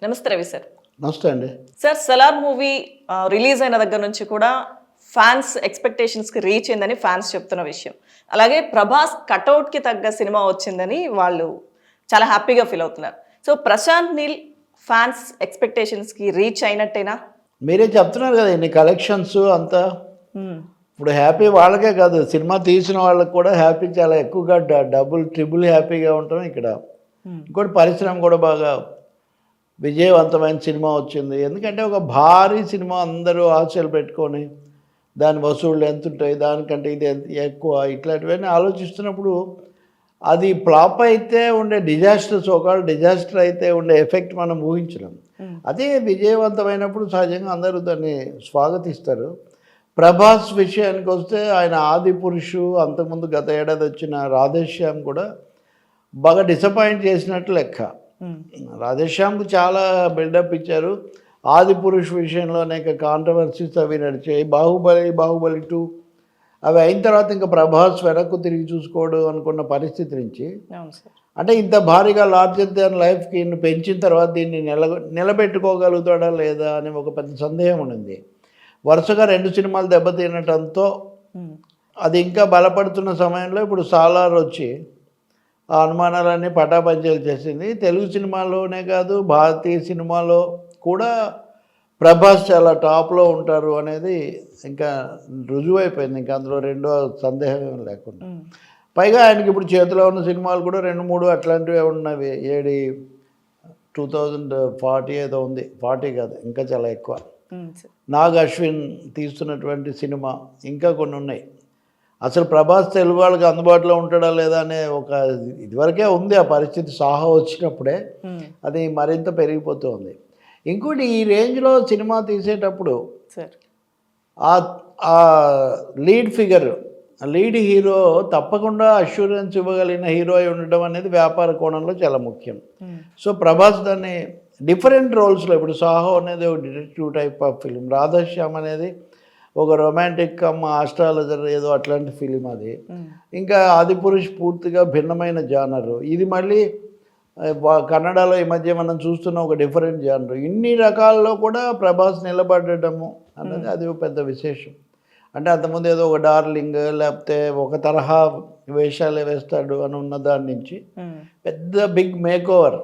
నమస్తే రవి సార్. నమస్తే అండి. సార్, సలార్ మూవీ రిలీజ్ అయిన దగ్గర నుంచి కూడా ఫ్యాన్స్ ఎక్స్పెక్టేషన్స్కి రీచ్ అయిందని ఫ్యాన్స్ చెప్తున్న విషయం. అలాగే ప్రభాస్ కటౌట్కి తగ్గ సినిమా వచ్చిందని వాళ్ళు చాలా హ్యాపీగా ఫీల్ అవుతున్నారు. సో ప్రశాంత్ నీల్ ఫ్యాన్స్ ఎక్స్పెక్టేషన్స్కి రీచ్ అయినట్టేనా? మీరే చెప్తున్నారు కదా ఇన్ని కలెక్షన్స్ అంతా. ఇప్పుడు హ్యాపీ వాళ్ళకే కాదు, సినిమా తీసిన వాళ్ళకి కూడా హ్యాపీ, చాలా ఎక్కువగా డబుల్ ట్రిపుల్ హ్యాపీగా ఉంటాం ఇక్కడ. ఇంకోటి పరిశ్రమ కూడా బాగా విజయవంతమైన సినిమా వచ్చింది. ఎందుకంటే ఒక భారీ సినిమా అందరూ ఆశలు పెట్టుకొని దాని వసూళ్ళు ఎంత ఉంటాయి, దానికంటే ఇది ఎక్కువ, ఇట్లాంటివన్నీ ఆలోచిస్తున్నప్పుడు అది ఫ్లాప్ అయితే ఉండే డిజాస్టర్స్, ఒకవేళ డిజాస్టర్ అయితే ఉండే ఎఫెక్ట్ మనం ఊహించలేం. అదే విజయవంతమైనప్పుడు సహజంగా అందరూ దాన్ని స్వాగతిస్తారు. ప్రభాస్ విషయానికి వస్తే ఆయన ఆది పురుషు, అంతకుముందు గత ఏడాది వచ్చిన రాధేశ్యామ్ కూడా బాగా డిసప్పాయింట్ చేసినట్టు లెక్క. రాధేశ్యామ్కి చాలా బిల్డప్ ఇచ్చారు. ఆది పురుష్ విషయంలో అనేక కాంట్రవర్సీస్ అవి నడిచాయి. బాహుబలి 2 అవి అయిన తర్వాత ఇంకా ప్రభాస్ వెనక్కు తిరిగి చూసుకోవడం అనుకున్న పరిస్థితి నుంచి, అంటే ఇంత భారీగా లార్జర్ దాన్ లైఫ్కి పెంచిన తర్వాత దీన్ని నిలబెట్టుకోగలుగుతాడా లేదా అని ఒక పెద్ద సందేహం ఉండింది. వరుసగా 2 సినిమాలు దెబ్బతినటంతో అది ఇంకా బలపడుతున్న సమయంలో ఇప్పుడు సాలార్ వచ్చి ఆ అనుమానాలన్నీ పటాపంచలు చేసింది. తెలుగు సినిమాలోనే కాదు, భారతీయ సినిమాలో కూడా ప్రభాస్ చాలా టాప్లో ఉంటారు అనేది ఇంకా రుజువైపోయింది. ఇంకా అందులో రెండో సందేహం లేకుండా. పైగా ఆయనకి ఇప్పుడు చేతిలో ఉన్న సినిమాలు కూడా 2-3 అట్లాంటివి ఉన్నవి. 2040 ఏదో ఉంది, 40 కాదు ఇంకా చాలా ఎక్కువ. నాగ్ అశ్విన్ తీస్తున్నటువంటి సినిమా, ఇంకా కొన్ని ఉన్నాయి. అసలు ప్రభాస్ తెలుగు వాళ్ళకి అందుబాటులో ఉంటాడా లేదా అనే ఒక ఇదివరకే ఉంది ఆ పరిస్థితి. సాహో వచ్చినప్పుడే అది మరింత పెరిగిపోతుంది. ఇంకోటి, ఈ రేంజ్లో సినిమా తీసేటప్పుడు ఆ లీడ్ ఫిగర్, లీడ్ హీరో తప్పకుండా అష్యూరెన్స్ ఇవ్వగలిగిన హీరో అయి ఉండడం అనేది వ్యాపార కోణంలో చాలా ముఖ్యం. సో ప్రభాస్ దాన్ని డిఫరెంట్ రోల్స్లో, ఇప్పుడు సాహో అనేది ఒక detective type of film, Radhe Shyam అనేది ఒక రొమాంటిక్ ఆస్ట్రాలజర్ ఏదో అట్లాంటి ఫిలిం అది. ఇంకా ఆదిపురుష్ పూర్తిగా భిన్నమైన జానరు. ఇది మళ్ళీ కన్నడలో ఈ మధ్య మనం చూస్తున్న ఒక డిఫరెంట్ జానరు. ఇన్ని రకాల్లో కూడా ప్రభాస్ నిలబడటము అన్నది అది ఒక పెద్ద విశేషం. అంటే అంతకుముందు ఏదో ఒక డార్లింగ్ లేకపోతే ఒక తరహా వేషాలే వేస్తాడు అని ఉన్న దాని నుంచి పెద్ద బిగ్ మేక్ ఓవర్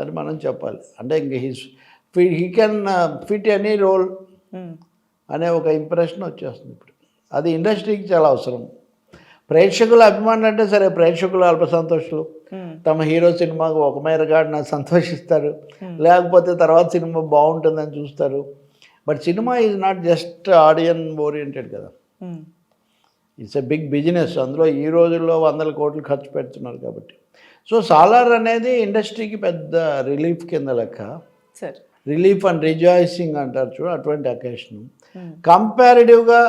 అని మనం చెప్పాలి. అంటే ఇంక he can fit any role అనే ఒక ఇంప్రెషన్ వచ్చేస్తుంది ఇప్పుడు. అది ఇండస్ట్రీకి చాలా అవసరం. ప్రేక్షకుల అభిమానులు అంటే సరే, ప్రేక్షకులు అల్ప సంతోషులు, తమ హీరో సినిమాకు ఒక మేరగాడిన సంతోషిస్తారు, లేకపోతే తర్వాత సినిమా బాగుంటుందని చూస్తారు. But cinema is not just audience oriented కదా, ఇట్స్ ఎ బిగ్ బిజినెస్. అందులో ఈ రోజుల్లో 100 కోట్లు ఖర్చు పెడుతున్నారు కాబట్టి. సో సాలార్ అనేది ఇండస్ట్రీకి పెద్ద రిలీఫ్ కింద లెక్క. రిలీఫ్ అండ్ రిజాయిసింగ్ అంటారు చూడు, అటువంటి అకేషన్. కంపారిటివ్గా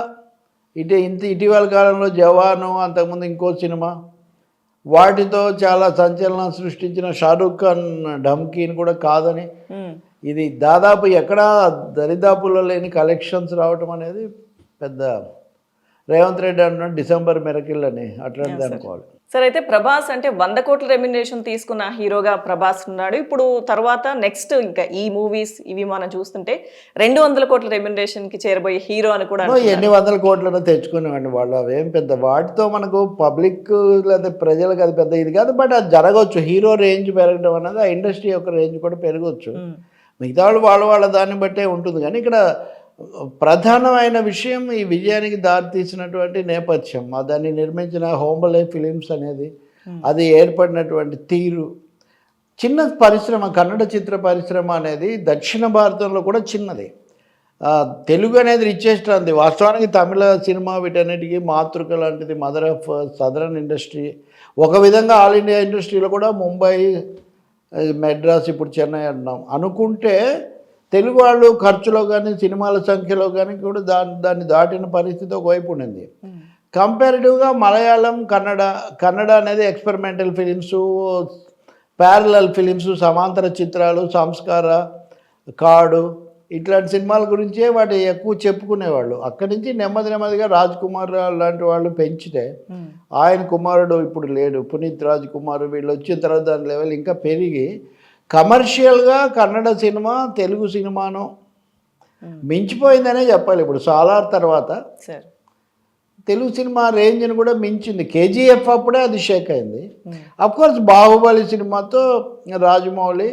ఇటీవల కాలంలో జవాను, అంతకుముందు ఇంకో సినిమా, వాటితో చాలా సంచలనం సృష్టించిన షారూఖ్ ఖాన్ ఢమ్కీని కూడా కాదని, ఇది దాదాపు ఎక్కడా దరిదాపుల్లో లేని కలెక్షన్స్ రావటం అనేది పెద్ద, రేవంత్ రెడ్డి అన్న డిసెంబర్ మిరకిల్ అని అట్లాంటిది అనుకోవాలి. సార్, అయితే ప్రభాస్ అంటే 100 కోట్ల రెమ్యునరేషన్ తీసుకున్న హీరోగా ప్రభాస్ ఉన్నాడు. ఇప్పుడు తర్వాత నెక్స్ట్ ఇంకా ఈ మూవీస్ ఇవి మనం చూస్తుంటే 200 కోట్ల రెమ్యునరేషన్కి చేరబోయే హీరో అని కూడా. ఎన్ని 100 కోట్లను తెచ్చుకునేవాడిని వాళ్ళు, అవేం పెద్ద వాటితో మనకు పబ్లిక్ లేదా ప్రజలకు అది పెద్ద ఇది కాదు. బట్ అది జరగవచ్చు. హీరో రేంజ్ పెరగడం అనేది ఆ ఇండస్ట్రీ యొక్క రేంజ్ కూడా పెరగవచ్చు. మిగతా వాళ్ళ దాన్ని బట్టే ఉంటుంది. కానీ ఇక్కడ ప్రధానమైన విషయం ఈ విజయానికి దారితీసినటువంటి నేపథ్యం, దాన్ని నిర్మించిన హోంబలే ఫిలిమ్స్ అనేది, అది ఏర్పడినటువంటి తీరు. చిన్న పరిశ్రమ, కన్నడ చిత్ర పరిశ్రమ అనేది దక్షిణ భారతంలో కూడా చిన్నది. తెలుగు అనేది రిచెస్ట్ అంది. వాస్తవానికి తమిళ సినిమా వీటన్నిటికీ మాతృక లాంటిది, మదర్ ఆఫ్ సదరన్ ఇండస్ట్రీ. ఒక విధంగా ఆల్ ఇండియా ఇండస్ట్రీలో కూడా ముంబై, మెడ్రాస్, ఇప్పుడు చెన్నై అంటున్నాం అనుకుంటే, తెలుగు వాళ్ళు ఖర్చులో కానీ సినిమాల సంఖ్యలో కానీ కూడా దాన్ని దాటిన పరిస్థితి ఒకవైపు ఉండింది. కంపారిటివ్గా మలయాళం, కన్నడ అనేది ఎక్స్పెరిమెంటల్ ఫిలిమ్స్, ప్యారలల్ ఫిలిమ్స్, సమాంతర చిత్రాలు, సంస్కార, కాడు ఇట్లాంటి సినిమాల గురించే వాటి ఎక్కువ చెప్పుకునేవాళ్ళు. అక్కడి నుంచి నెమ్మదిగా రాజ్ కుమార్ లాంటి వాళ్ళు పెంచితే, ఆయన కుమారుడు ఇప్పుడు లేడు, పునీత్ రాజ్ కుమార్, వీళ్ళు వచ్చిన తర్వాత దాని లెవెల్ ఇంకా పెరిగి కమర్షియల్గా కన్నడ సినిమా తెలుగు సినిమాను మించిపోయిందనే చెప్పాలి. ఇప్పుడు సాలార్ తర్వాత సార్ తెలుగు సినిమా రేంజ్ని కూడా మించింది. కేజీఎఫ్ అప్పుడే అది షేక్ అయింది. అఫ్కోర్స్ బాహుబలి సినిమాతో రాజమౌళి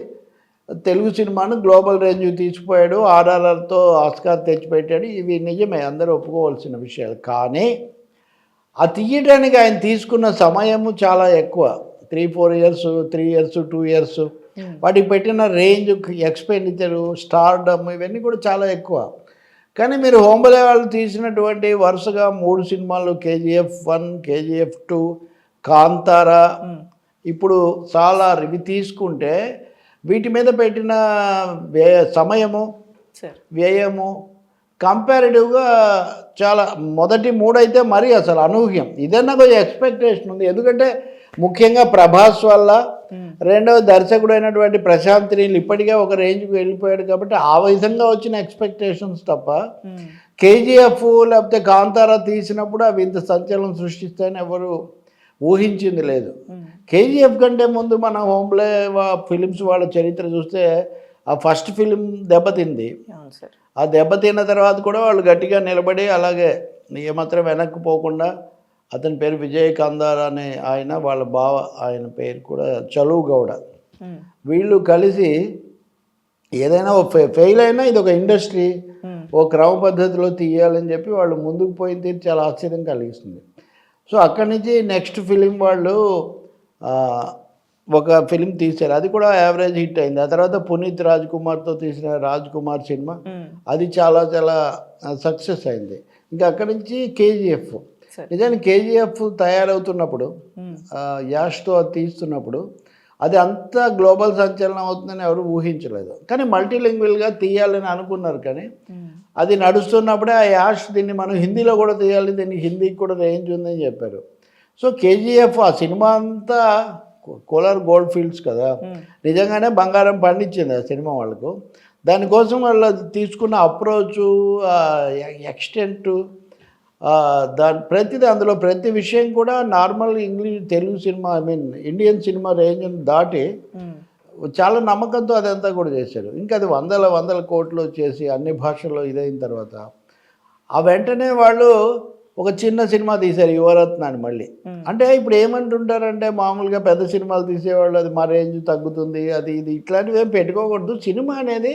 తెలుగు సినిమాను గ్లోబల్ రేంజ్ తీసుకుపోయాడు, ఆర్ఆర్ఆర్తో ఆస్కార్ తెచ్చిపెట్టాడు. ఇవి నిజమే, అందరూ ఒప్పుకోవాల్సిన విషయాలు. కానీ ఆ తీయడానికి ఆయన తీసుకున్న సమయము చాలా ఎక్కువ. 3-4 ఇయర్స్, 3 ఇయర్స్, 2 ఇయర్స్. వాటికి పెట్టిన రేంజ్, ఎక్స్పెండిచరు, స్టార్డమ్ ఇవన్నీ కూడా చాలా ఎక్కువ. కానీ మీరు హోంబలే వాళ్ళు తీసినటువంటి వరుసగా 3 సినిమాలు, KGF1, KGF2, కాంతారా, ఇప్పుడు సాలార్, ఇవి తీసుకుంటే వీటి మీద పెట్టిన సమయము, వ్యయము కంపారిటివ్గా చాలా మొదటి 3 అయితే మరీ అసలు అనూహ్యం. ఇదన్నా కొంచెం ఎక్స్పెక్టేషన్ ఉంది. ఎందుకంటే ముఖ్యంగా ప్రభాస్ వల్ల, రెండవ దర్శకుడు అయినటువంటి ప్రశాంత్ నీల్ ఇప్పటికే ఒక రేంజ్కి వెళ్ళిపోయాడు కాబట్టి ఆ విధంగా వచ్చిన ఎక్స్పెక్టేషన్స్ తప్ప KGF లేకపోతే కాంతారా తీసినప్పుడు అవి ఇంత సంచలనం సృష్టిస్తాయని ఎవరు ఊహించింది లేదు. KGF కంటే ముందు మన హోంబ్లే ఫిలిమ్స్ వాళ్ళ చరిత్ర చూస్తే ఆ ఫస్ట్ ఫిలిం దెబ్బతింది. ఆ దెబ్బతిన్న తర్వాత కూడా వాళ్ళు గట్టిగా నిలబడి అలాగే ఏమాత్రం వెనక్కి పోకుండా, అతని పేరు విజయ్ కందార్ అనే ఆయన, వాళ్ళ బావ ఆయన పేరు కూడా చలువు గౌడ, వీళ్ళు కలిసి ఏదైనా ఫెయిల్ అయినా ఇది ఒక ఇండస్ట్రీ, ఓ క్రమ పద్ధతిలో తీయాలని చెప్పి వాళ్ళు ముందుకు పోయిన తీరు చాలా ఆశ్చర్యం కలిగిస్తుంది. సో అక్కడి నుంచి నెక్స్ట్ ఫిలిం వాళ్ళు ఒక ఫిలిం తీశారు, అది కూడా యావరేజ్ హిట్ అయింది. ఆ తర్వాత పునీత్ రాజ్ కుమార్తో తీసిన రాజ్ కుమార్ సినిమా, అది చాలా చాలా సక్సెస్ అయింది. ఇంకా అక్కడి నుంచి KGF. నిజానికి KGF తయారవుతున్నప్పుడు, యాష్తో అది తీస్తున్నప్పుడు అది అంతా గ్లోబల్ సంచలనం అవుతుందని ఎవరు ఊహించలేదు. కానీ మల్టీలింగ్వల్గా తీయాలని అనుకున్నారు. కానీ అది నడుస్తున్నప్పుడే ఆ యాష్ దీన్ని మనం హిందీలో కూడా తీయాలి, దీనికి హిందీకి కూడా రేంజ్ ఉందని చెప్పారు. సో KGF ఆ సినిమా అంతా కోలార్ గోల్డ్ ఫీల్డ్స్ కదా, నిజంగానే బంగారం పండించింది ఆ సినిమా వాళ్ళకు. దానికోసం వాళ్ళు తీసుకున్న అప్రోచు, ఎక్స్టెంట్, ప్రతిదీ, అందులో ప్రతి విషయం కూడా నార్మల్ ఇంగ్లీష్ తెలుగు సినిమా, ఇండియన్ సినిమా రేంజ్ని దాటి చాలా నమ్మకంతో అదంతా కూడా చేశారు. ఇంకా అది వందల కోట్లు చేసి అన్ని భాషల్లో ఇదైన తర్వాత ఆ వెంటనే వాళ్ళు ఒక చిన్న సినిమా తీశారు, యువరత్న అని. మళ్ళీ అంటే ఇప్పుడు ఏమంటుంటారంటే, మామూలుగా పెద్ద సినిమాలు తీసేవాళ్ళు అది మా రేంజ్ తగ్గుతుంది, అది ఇది ఇట్లాంటివి ఏం పెట్టుకోకూడదు. సినిమా అనేది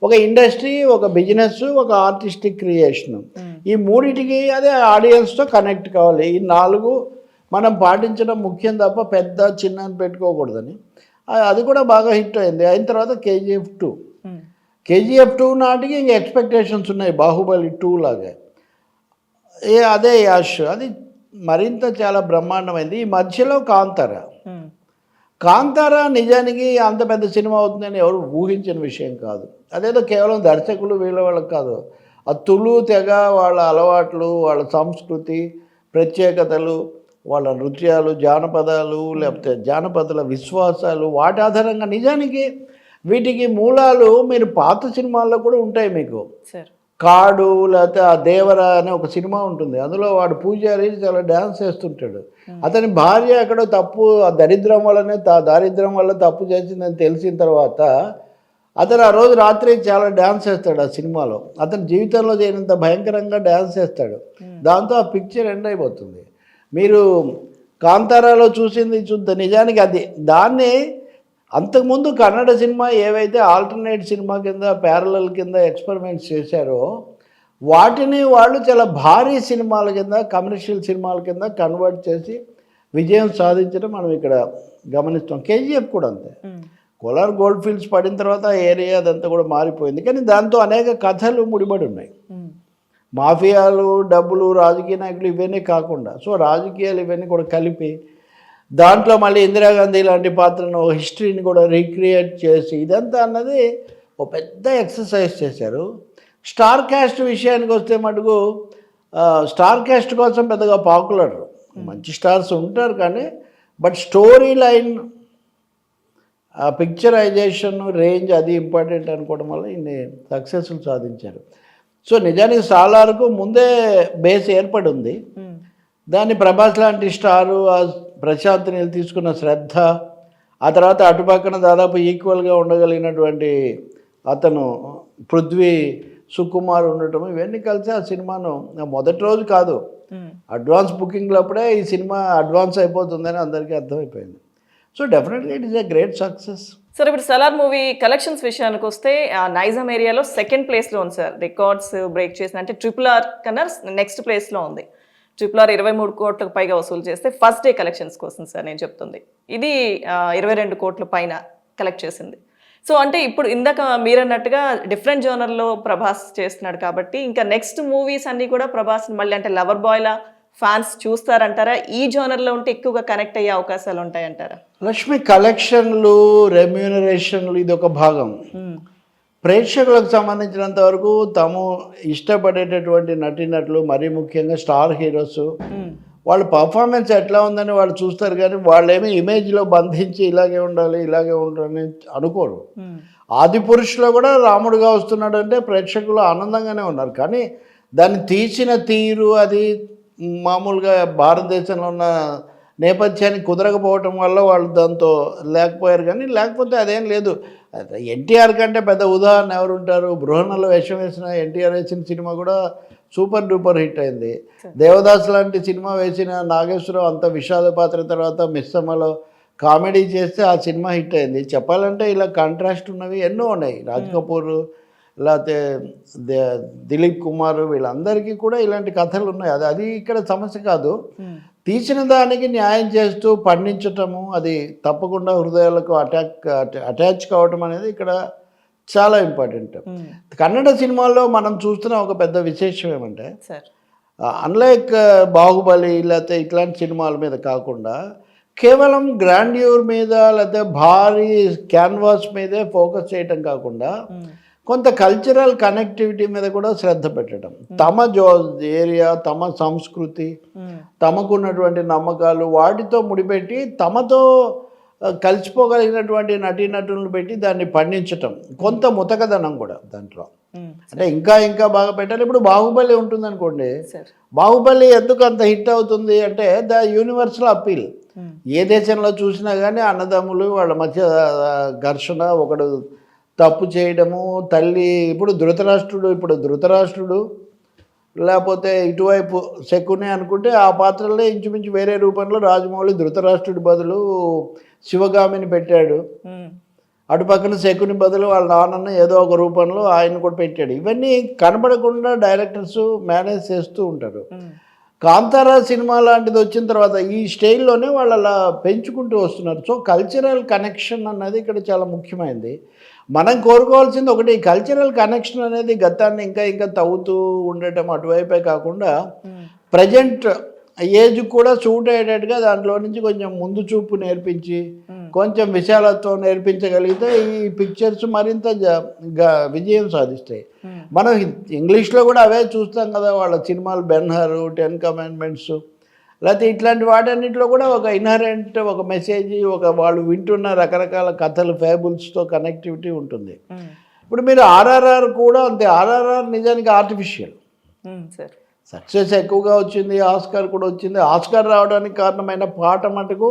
ఒక ఇండస్ట్రీ, ఒక బిజినెస్, ఒక ఆర్టిస్టిక్ క్రియేషన్. ఈ మూడింటికి అదే ఆడియన్స్తో కనెక్ట్ కావాలి. ఈ 4 మనం పాటించడం ముఖ్యం తప్ప పెద్ద చిన్న అని పెట్టుకోకూడదని. అది కూడా బాగా హిట్ అయింది. అయిన తర్వాత KGF2 నాటికి ఇంక ఎక్స్పెక్టేషన్స్ ఉన్నాయి బాహుబలి 2 లాగా. అదే యాష్, అది మరింత చాలా బ్రహ్మాండమైంది. ఈ మధ్యలో కాంతారా నిజానికి అంత పెద్ద సినిమా అవుతుందని ఎవరు ఊహించిన విషయం కాదు. అదేదో కేవలం దర్శకులు వీళ్ళ వాళ్ళకి కాదు, ఆ తులు తెగ వాళ్ళ అలవాట్లు, వాళ్ళ సంస్కృతి, ప్రత్యేకతలు, వాళ్ళ నృత్యాలు, జానపదాలు, లేకపోతే జానపదుల విశ్వాసాలు, వాటి ఆధారంగా నిజానికి వీటికి మూలాలు మీరు పాత సినిమాల్లో కూడా ఉంటాయి. మీకు కాడు, లేకపోతే ఆ దేవర అనే ఒక సినిమా ఉంటుంది, అందులో వాడు పూజారి చాలా డ్యాన్స్ చేస్తుంటాడు. అతని భార్య అక్కడ తప్పు, ఆ దారిద్ర్యం వల్ల తప్పు చేసిందని తెలిసిన తర్వాత అతను ఆ రోజు రాత్రి చాలా డ్యాన్స్ చేస్తాడు ఆ సినిమాలో. అతని జీవితంలో చేయనంత భయంకరంగా డ్యాన్స్ చేస్తాడు. దాంతో ఆ పిక్చర్ ఎండ్ అయిపోతుంది. మీరు కాంతారాలో చూసింది చూద్దాం. నిజానికి అది దాన్ని అంతకుముందు కన్నడ సినిమా ఏవైతే ఆల్టర్నేట్ సినిమా కింద, ప్యారలల్ కింద ఎక్స్పెరిమెంట్స్ చేశారో వాటిని వాళ్ళు చాలా భారీ సినిమాల కింద, కమర్షియల్ సినిమాల కింద కన్వర్ట్ చేసి విజయం సాధించడం మనం ఇక్కడ గమనిస్తాం. KGF కూడా అంతే. కోలార్ గోల్డ్ ఫీల్డ్స్ పడిన తర్వాత ఏరియా అదంతా కూడా మారిపోయింది. కానీ దాంతో అనేక కథలు ముడిపడి ఉన్నాయి. మాఫియాలు, డబ్బులు, రాజకీయ నాయకులు ఇవన్నీ కాకుండా, సో రాజకీయాలు ఇవన్నీ కూడా కలిపి దాంట్లో మళ్ళీ ఇందిరాగాంధీ లాంటి పాత్రను, హిస్టరీని కూడా రీక్రియేట్ చేసి ఇదంతా అన్నది ఒక పెద్ద ఎక్సర్సైజ్ చేశారు. స్టార్ క్యాస్ట్ విషయానికి వస్తే మటుకు స్టార్ క్యాస్ట్ కోసం పెద్దగా పాపులర్, మంచి స్టార్స్ ఉంటారు కానీ, but story line, picturisation, range అది ఇంపార్టెంట్ అనుకోవడం వల్ల ఇన్ని సక్సెస్లు సాధించారు. సో నిజానికి సాలార్కు ముందే బేస్ ఏర్పడి ఉంది. దాన్ని ప్రభాస్ లాంటి స్టారు, ప్రశాంత్ నీల్ తీసుకున్న శ్రద్ధ, ఆ తర్వాత అటుపక్కన దాదాపు ఈక్వల్గా ఉండగలిగినటువంటి అతను పృథ్వీ సుకుమార్ ఉండటం, ఇవన్నీ కలిసి ఆ సినిమాను మొదటి రోజు కాదు, అడ్వాన్స్ బుకింగ్లు అప్పుడే ఈ సినిమా అడ్వాన్స్ అయిపోతుందని అందరికీ అర్థమైపోయింది. సో డెఫినెట్గా it is a great success. Sir ఇప్పుడు సలార్ మూవీ కలెక్షన్స్ విషయానికి వస్తే నైజాం ఏరియాలో సెకండ్ ప్లేస్లో ఉంది సార్, రికార్డ్స్ బ్రేక్ చేసిన, అంటే RRR కన్నా నెక్స్ట్ ప్లేస్లో ఉంది. RRR 23 కోట్లకు పైగా వసూలు చేస్తే ఫస్ట్ డే కలెక్షన్స్ కోసం సార్ నేను చెప్తుంది, ఇది 22 కోట్ల పైన కలెక్ట్ చేసింది. సో అంటే ఇప్పుడు ఇందాక మీరన్నట్టుగా డిఫరెంట్ జోనర్లో ప్రభాస్ చేస్తున్నాడు కాబట్టి ఇంకా నెక్స్ట్ మూవీస్ అన్నీ కూడా ప్రభాస్ మళ్ళీ అంటే లవర్ బాయ్లా ఫ్యాన్స్ చూస్తారంటారా? ఈ జోనర్లో ఉంటే ఎక్కువగా కనెక్ట్ అయ్యే అవకాశాలు ఉంటాయంటారా? లక్ష్మి, కలెక్షన్లు, రెమ్యూనరేషన్లు ఇది ఒక భాగం. ప్రేక్షకులకు సంబంధించినంత వరకు తాము ఇష్టపడేటటువంటి నటీనటులు, మరీ ముఖ్యంగా స్టార్ హీరోస్, వాళ్ళ పర్ఫార్మెన్స్ ఎట్లా ఉందని వాళ్ళు చూస్తారు, కానీ వాళ్ళేమీ ఇమేజ్లో బంధించి ఇలాగే ఉండాలి ఇలాగే ఉండాలని అనుకోరు. ఆదిపురుషులో కూడా రాముడుగా వస్తున్నాడు అంటే ప్రేక్షకులు ఆనందంగానే ఉన్నారు, కానీ దాన్ని తీసిన తీరు అది మామూలుగా భారతదేశంలో ఉన్న నేపథ్యాన్ని కుదరకపోవటం వల్ల వాళ్ళు దాంతో లేకపోయారు. కానీ లేకపోతే అదేం లేదు. ఎన్టీఆర్ కంటే పెద్ద ఉదాహరణ ఎవరు ఉంటారు? బృహన్నలో వేషం వేసిన ఎన్టీఆర్ వేసిన సినిమా కూడా సూపర్ డూపర్ హిట్ అయింది. దేవదాస్ లాంటి సినిమా వేసిన నాగేశ్వరరావు అంత విషాద పాత్ర తర్వాత మిస్సమ్మలో కామెడీ చేస్తే ఆ సినిమా హిట్ అయింది. చెప్పాలంటే ఇలా కాంట్రాస్ట్ ఉన్నవి ఎన్నో ఉన్నాయి. రాజ్ కపూర్, లేకపోతే దిలీప్ కుమార్, వీళ్ళందరికీ కూడా ఇలాంటి కథలు ఉన్నాయి. అది ఇక్కడ సమస్య కాదు. తీసిన దానికి న్యాయం చేస్తూ పండించటము, అది తప్పకుండా హృదయాలకు అటాచ్ కావటం అనేది ఇక్కడ చాలా ఇంపార్టెంట్. కన్నడ సినిమాల్లో మనం చూస్తున్న ఒక పెద్ద విశేషం ఏమంటే, అన్లైక్ బాహుబలి లేకపోతే ఇట్లాంటి సినిమాల మీద కాకుండా కేవలం గ్రాండ్యూర్ మీద లేకపోతే భారీ క్యాన్వాస్ మీదే ఫోకస్ చేయటం కాకుండా కొంత కల్చరల్ కనెక్టివిటీ మీద కూడా శ్రద్ధ పెట్టడం. తమ ఏరియా, తమ సంస్కృతి, తమకున్నటువంటి నమ్మకాలు వాటితో ముడిపెట్టి తమతో కలిసిపోగలిగినటువంటి నటీనటులను పెట్టి దాన్ని పండించటం, కొంత ముతకదనం కూడా దాంట్లో. అంటే ఇంకా ఇంకా బాగా పెట్టాలి. ఇప్పుడు బాహుబలి ఉంటుంది అనుకోండి, బాహుబలి ఎందుకు అంత హిట్ అవుతుంది అంటే ద యూనివర్సల్ అప్పీల్. ఏ దేశంలో చూసినా కానీ అన్నదమ్ములు వాళ్ళ మధ్య ఘర్షణ, ఒకడు తప్పు చేయడము, తల్లి ఇప్పుడు ధృతరాష్ట్రుడు లేకపోతే ఇటువైపు శకుని అనుకుంటే ఆ పాత్రలే ఇంచుమించు వేరే రూపంలో రాజమౌళి ధృతరాష్ట్రుడి బదులు శివగామిని పెట్టాడు, అటు పక్కన శకుని బదులు వాళ్ళ నాన్నను ఏదో ఒక రూపంలో ఆయన కూడా పెట్టాడు. ఇవన్నీ కనబడకుండా డైరెక్టర్స్ మేనేజ్ చేస్తూ ఉంటారు. కాంతారా సినిమా లాంటిది వచ్చిన తర్వాత ఈ స్టైల్లోనే వాళ్ళు అలా పెంచుకుంటూ వస్తున్నారు. సో కల్చరల్ కనెక్షన్ అన్నది ఇక్కడ చాలా ముఖ్యమైనది. మనం కోరుకోవాల్సింది ఒకటి, కల్చరల్ కనెక్షన్ అనేది గతాన్ని ఇంకా ఇంకా తవ్వుతూ ఉండటం అటువైపే కాకుండా ప్రజెంట్ ఏజ్ కూడా సూట్ అయ్యేటట్టుగా దాంట్లో నుంచి కొంచెం ముందు చూపు నేర్పించి కొంచెం విశాలత్వం నేర్పించగలిగితే ఈ పిక్చర్స్ మరింత విజయం సాధిస్తాయి. మనం ఇంగ్లీష్లో కూడా అవే చూస్తాం కదా వాళ్ళ సినిమాలు, బెన్హర్, 10 కమాండ్మెంట్స్, లేకపోతే ఇట్లాంటి వాటన్నిటిలో కూడా ఒక ఇన్హరెంట్ ఒక మెసేజ్, ఒక వాళ్ళు వింటున్న రకరకాల కథలు, ఫ్యాబుల్స్తో కనెక్టివిటీ ఉంటుంది. ఇప్పుడు మీరు RRR కూడా అంతే. RRR నిజానికి ఆర్టిఫిషియల్ సక్సెస్ ఎక్కువగా వచ్చింది, ఆస్కార్ కూడా వచ్చింది. ఆస్కార్ రావడానికి కారణమైన పాట మటుకు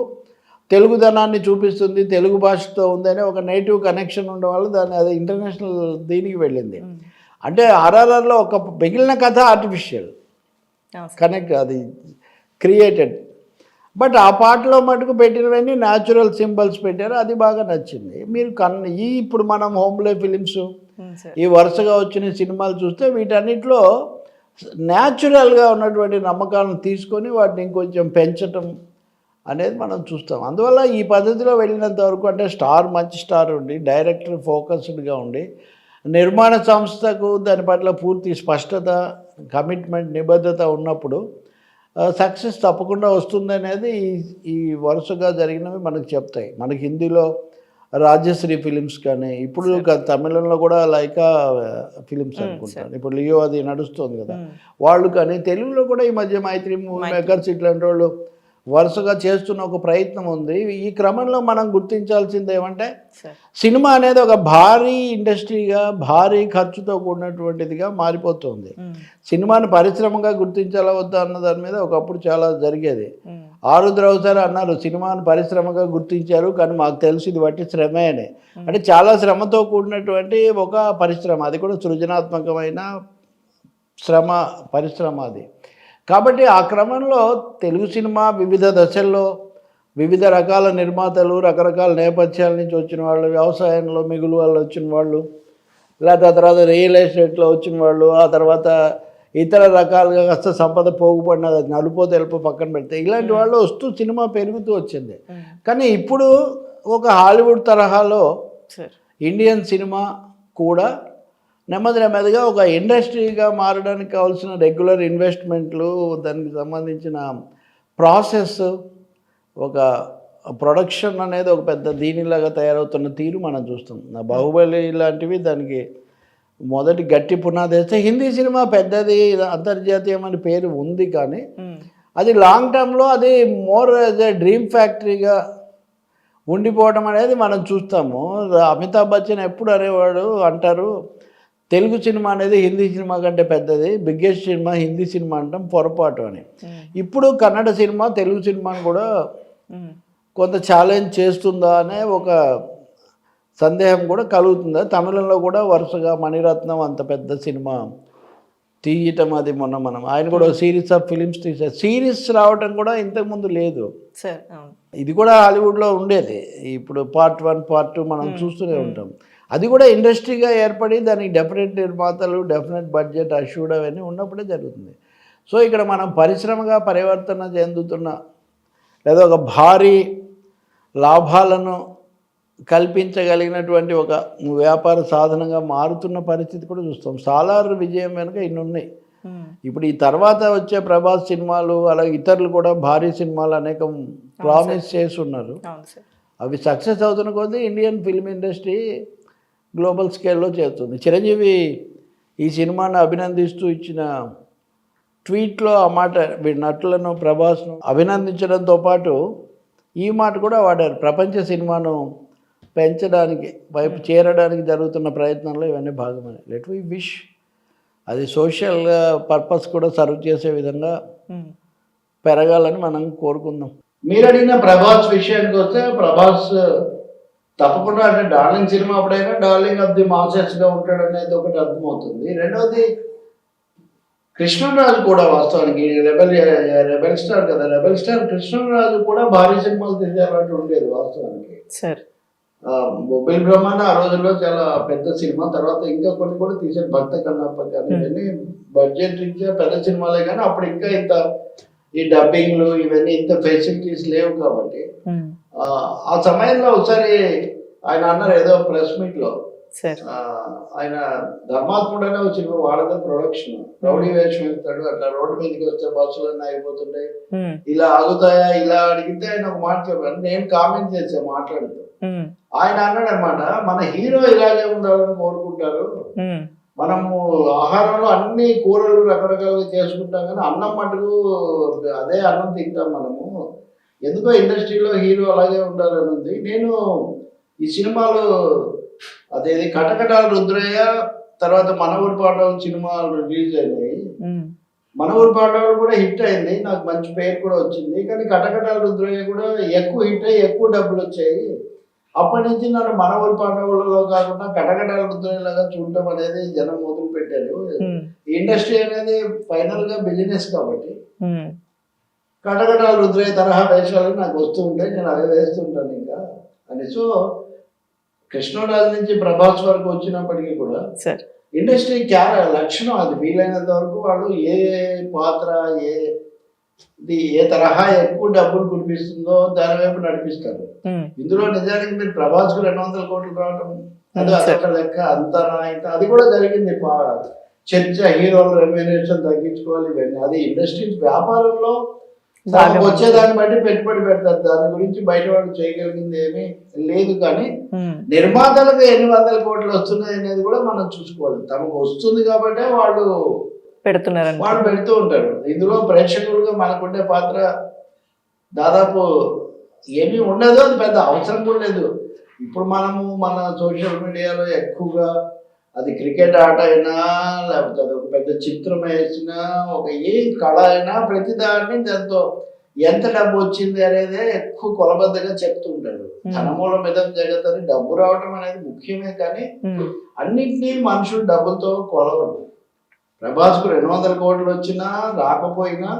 తెలుగుదనాన్ని చూపిస్తుంది, తెలుగు భాషతో ఉందని ఒక నేటివ్ కనెక్షన్ ఉండడం వల్ల దాన్ని అది ఇంటర్నేషనల్ దీనికి వెళ్ళింది. అంటే RRRలో ఒక మిగిలిన కథ ఆర్టిఫిషియల్ కనెక్ట్, అది క్రియేటెడ్. బట్ ఆ పాటలో మటుకు పెట్టినవన్నీ న్యాచురల్ సింబల్స్ పెట్టారు, అది బాగా నచ్చింది. మీరు ఇప్పుడు మనం హోమ్లే ఫిలిమ్స్, ఈ వరుసగా వచ్చిన సినిమాలు చూస్తే వీటన్నిటిలో న్యాచురల్గా ఉన్నటువంటి నమ్మకాలను తీసుకొని వాటిని ఇంకొంచెం పెంచటం అనేది మనం చూస్తాం. అందువల్ల ఈ పద్ధతిలో వెళ్ళినంత వరకు అంటే మంచి స్టార్ ఉండి, డైరెక్టర్ ఫోకస్డ్గా ఉండి, నిర్మాణ సంస్థకు దాని పట్ల పూర్తి స్పష్టత, కమిట్మెంట్, నిబద్ధత ఉన్నప్పుడు సక్సెస్ తప్పకుండా వస్తుందనేది ఈ వరుసగా జరిగినవి మనకు చెప్తాయి. మనకి హిందీలో రాజశ్రీ ఫిలిమ్స్ కానీ, ఇప్పుడు తమిళంలో కూడా లైకా ఫిలిమ్స్ అనుకుంటాను, ఇప్పుడు లియో అది నడుస్తుంది కదా వాళ్ళు, కానీ తెలుగులో కూడా ఈ మధ్య మైత్రి మూవీ మేకర్స్ ఇట్లాంటి వాళ్ళు వరుసగా చేస్తున్న ఒక ప్రయత్నం ఉంది. ఈ క్రమంలో మనం గుర్తించాల్సింది ఏమంటే, సినిమా అనేది ఒక భారీ ఇండస్ట్రీగా, భారీ ఖర్చుతో కూడినటువంటిదిగా మారిపోతుంది. సినిమాని పరిశ్రమగా గుర్తించాలా వద్దా అన్న దాని మీద ఒకప్పుడు చాలా జరిగేది. ఆరుద్ర అవుతారు అన్నారు, సినిమాను పరిశ్రమగా గుర్తించారు కానీ మాకు తెలిసి ఇది బట్టి శ్రమే అని. అంటే చాలా శ్రమతో కూడినటువంటి ఒక పరిశ్రమ, అది కూడా సృజనాత్మకమైన శ్రమ పరిశ్రమ అది. కాబట్టి ఆ క్రమంలో తెలుగు సినిమా వివిధ దశల్లో వివిధ రకాల నిర్మాతలు, రకరకాల నేపథ్యాల నుంచి వచ్చిన వాళ్ళు, వ్యవసాయంలో మిగులు వాళ్ళు వచ్చిన వాళ్ళు, లేకపోతే ఆ తర్వాత రియల్ ఎస్టేట్లో వచ్చిన వాళ్ళు, ఆ తర్వాత ఇతర రకాలుగా కాస్త సంపద పోగుపడినది, అది నలుపో తెలుపో పక్కన పెడితే ఇలాంటి వాళ్ళు వస్తూ సినిమా పెరుగుతూ వచ్చింది. కానీ ఇప్పుడు ఒక హాలీవుడ్ తరహాలో ఇండియన్ సినిమా కూడా నెమ్మదిగా ఒక ఇండస్ట్రీగా మారడానికి కావాల్సిన రెగ్యులర్ ఇన్వెస్ట్మెంట్లు, దానికి సంబంధించిన ప్రాసెస్, ఒక ప్రొడక్షన్ అనేది ఒక పెద్ద దీనిలాగా తయారవుతున్న తీరు మనం చూస్తాం. నా బాహుబలి లాంటివి దానికి మొదటి గట్టి పునాది వేస్తే హిందీ సినిమా పెద్దది అంతర్జాతీయమైన పేరు ఉంది, కానీ అది లాంగ్ టర్మ్లో అది మోర్ యాజ్ ఏ డ్రీమ్ ఫ్యాక్టరీగా ఉండిపోవడం అనేది మనం చూస్తాము. అమితాబ్ బచ్చన్ ఎప్పుడు అనేవాడు అంటారు, తెలుగు సినిమా అనేది హిందీ సినిమా కంటే పెద్దది, బిగ్గెస్ట్ సినిమా హిందీ సినిమా అంటాం, పొరపాటు అని. ఇప్పుడు కన్నడ సినిమా తెలుగు సినిమాని కూడా కొంత ఛాలెంజ్ చేస్తుందా అనే ఒక సందేహం కూడా కలుగుతుందా. తమిళంలో కూడా వరుసగా మణిరత్నం అంత పెద్ద సినిమా తీయటం, అది మొన్న ఆయన కూడా సిరీస్ ఆఫ్ ఫిలిమ్స్ తీసారు. సిరీస్ రావటం కూడా ఇంతకుముందు లేదు, ఇది కూడా హాలీవుడ్లో ఉండేది. ఇప్పుడు పార్ట్ 1 పార్ట్ 2 మనం చూస్తూనే ఉంటాం. అది కూడా ఇండస్ట్రీగా ఏర్పడి దానికి డెఫినెట్ నిర్మాతలు, డెఫినెట్ బడ్జెట్ అష్యూర్డ్ అవన్నీ ఉన్నప్పుడే జరుగుతుంది. సో ఇక్కడ మనం పరిశ్రమగా పరివర్తన చెందుతున్న, లేదా ఒక భారీ లాభాలను కల్పించగలిగినటువంటి ఒక వ్యాపార సాధనంగా మారుతున్న పరిస్థితి కూడా చూస్తాం. సాలార్ విజయం వెనుక ఇన్ని ఉన్నాయి. ఇప్పుడు ఈ తర్వాత వచ్చే ప్రభాస్ సినిమాలు, అలాగే ఇతరులు కూడా భారీ సినిమాలు అనేకం ప్రామిస్ చేసి ఉన్నారు. అవి సక్సెస్ అవుతున్న కొద్దీ ఇండియన్ ఫిల్మ్ ఇండస్ట్రీ గ్లోబల్ స్కేల్లో చేస్తుంది. చిరంజీవి ఈ సినిమాను అభినందిస్తూ ఇచ్చిన ట్వీట్లో ఆ మాట, నటులను ప్రభాస్ను అభినందించడంతో పాటు ఈ మాట కూడా వాడారు, ప్రపంచ సినిమాను పెంచడానికి వైపు చేరడానికి జరుగుతున్న ప్రయత్నంలో ఇవన్నీ భాగమే. లెట్ వి విష్ అది సోషల్ పర్పస్ కూడా సర్వ్ చేసే విధంగా పెరగాలని మనం కోరుకుందాం. మీరు అడిగిన ప్రభాస్ విషయానికి వస్తే, ప్రభాస్ తప్పకుండా అంటే డార్లింగ్ సినిమా అప్పుడైనా డార్లింగ్ ఆఫ్ ది మాసెస్గా ఉంటాడు అనేది ఒకటి అర్థమవుతుంది. రెండవది కృష్ణరాజు కూడా వాస్తవానికి రెబెల్ స్టార్ కదా, రెబెల్ స్టార్ కృష్ణరాజు కూడా భారీ సినిమాలు తీసేవాళ్ళు ఉండేది వాస్తవానికి. బొబ్బిలి బ్రహ్మాండ ఆ రోజుల్లో చాలా పెద్ద సినిమా, తర్వాత ఇంకా కొన్ని కూడా తీసారు, భక్త కన్నప్ప కానీ, ఇవన్నీ బడ్జెట్ రీత్యా పెద్ద సినిమాలే. కానీ అప్పుడు ఇంకా ఇంత ఈ డబ్బింగ్లు ఇవన్నీ ఇంత ఫెసిలిటీస్ లేవు కాబట్టి ఆ సమయంలో ఒకసారి ఆయన అన్నారు ఏదో ప్రెస్ మీట్లో, ఆయన ధర్మాత్ముడనే వచ్చిన వాళ్ళదే ప్రొడక్షన్, రౌడీ వేషం వెళ్తాడు, అట్లా రోడ్డు మీదకి వస్తే బస్సులన్నీ ఆగిపోతుంటాయి, ఇలా ఆగుతాయా, ఇలా అడిగితే ఆయన ఒక మాట చెప్పారు. నేను కామెంట్ చేసా మాట్లాడుతూ, ఆయన అన్నాడు అనమాట, మన హీరో ఇలాగే ఉండాలని కోరుకుంటారు, మనము ఆహారంలో అన్ని కూరలు రకరకాలుగా చేసుకుంటాం కానీ అన్నం మటుకు అదే అన్నం తింటాం మనము, ఎందుకో ఇండస్ట్రీలో హీరో అలాగే ఉండాలని ఉంది. నేను ఈ సినిమాలో అదేది కటకటాల రుద్రయ్య, తర్వాత మన ఊరి పాండవులు సినిమాలు రిలీజ్ అయినాయి. మన ఊరి పాండవులు కూడా హిట్ అయింది, నాకు మంచి పేరు కూడా వచ్చింది. కానీ కటకటాల రుద్రయ్య కూడా ఎక్కువ హిట్ అయ్యి ఎక్కువ డబ్బులు వచ్చాయి. అప్పటి నుంచి నన్ను మన ఊరి పాండవులలో కాకుండా కటకటాల రుద్రయ్యలాగా చూడటం అనేది జనం మొదలు పెట్టారు. ఇండస్ట్రీ అనేది ఫైనల్ గా బిజినెస్ కాబట్టి కటకటాల రుద్రయ్య తరహా వేషాలు నాకు వస్తూ ఉంటాయి, నేను అవి వేస్తుంటాను ఇంకా అని. సో కృష్ణరాజు నుంచి ప్రభాస్ వరకు వచ్చినప్పటికీ కూడా ఇండస్ట్రీ లక్షణం అది, వీలైనంత వరకు వాళ్ళు ఏ పాత్ర ఏ తరహా ఎక్కువ డబ్బులు కురిపిస్తుందో దాని వైపు నడిపిస్తారు. ఇందులో నిజానికి మీరు ప్రభాస్ కు 200 కోట్లు రావడం అది అదొక లెక్క, అంతనా ఇంత అది కూడా జరిగింది. చర్చ హీరోల రెమ్యూనరేషన్ తగ్గించుకోవాలి, ఇవన్నీ అది ఇండస్ట్రీ వ్యాపారంలో వచ్చేదాన్ని బట్టి పెట్టుబడి పెడతారు. దాని గురించి బయట వాళ్ళు చేయగలిగింది ఏమీ లేదు. కానీ నిర్మాతలకు ఎన్ని వందల కోట్లు వస్తున్నాయి అనేది కూడా మనం చూసుకోవాలి. తమకు వస్తుంది కాబట్టి వాళ్ళు పెడుతూ ఉంటారు. ఇందులో ప్రేక్షకులుగా మనకుండే పాత్ర దాదాపు ఏమీ ఉండదు, అది పెద్ద అవసరం కూడా లేదు. ఇప్పుడు మనము మన సోషల్ మీడియాలో ఎక్కువగా అది క్రికెట్ ఆట అయినా, లేకపోతే అది ఒక పెద్ద చిత్రం వేసినా, ఒక ఏ కళ అయినా ప్రతిదాన్ని దాంతో ఎంత డబ్బు వచ్చింది అనేదే ఎక్కువ కొలబద్దగా చెప్తూ ఉంటాడు. ధనమూలం మీద జగత్ అని డబ్బు రావటం అనేది ముఖ్యమే, కానీ అన్నింటినీ మనుషులు డబ్బులతో కొలవరు. ప్రభాస్కు 200 కోట్లు వచ్చినా రాకపోయినా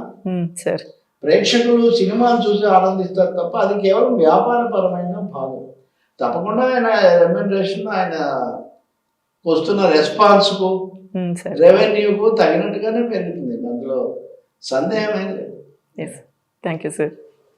సార్ ప్రేక్షకులు సినిమాను చూసి ఆనందిస్తారు తప్ప అది కేవలం వ్యాపారపరమైన భాగం. తప్పకుండా ఆయన రెమ్యునరేషన్, ఆయన వస్తున్న రెస్పాన్స్కు రెవెన్యూకు తగినట్టుగానే పెరుగుతుంది, అందులో సందేహమే లేదు. Thank you sir.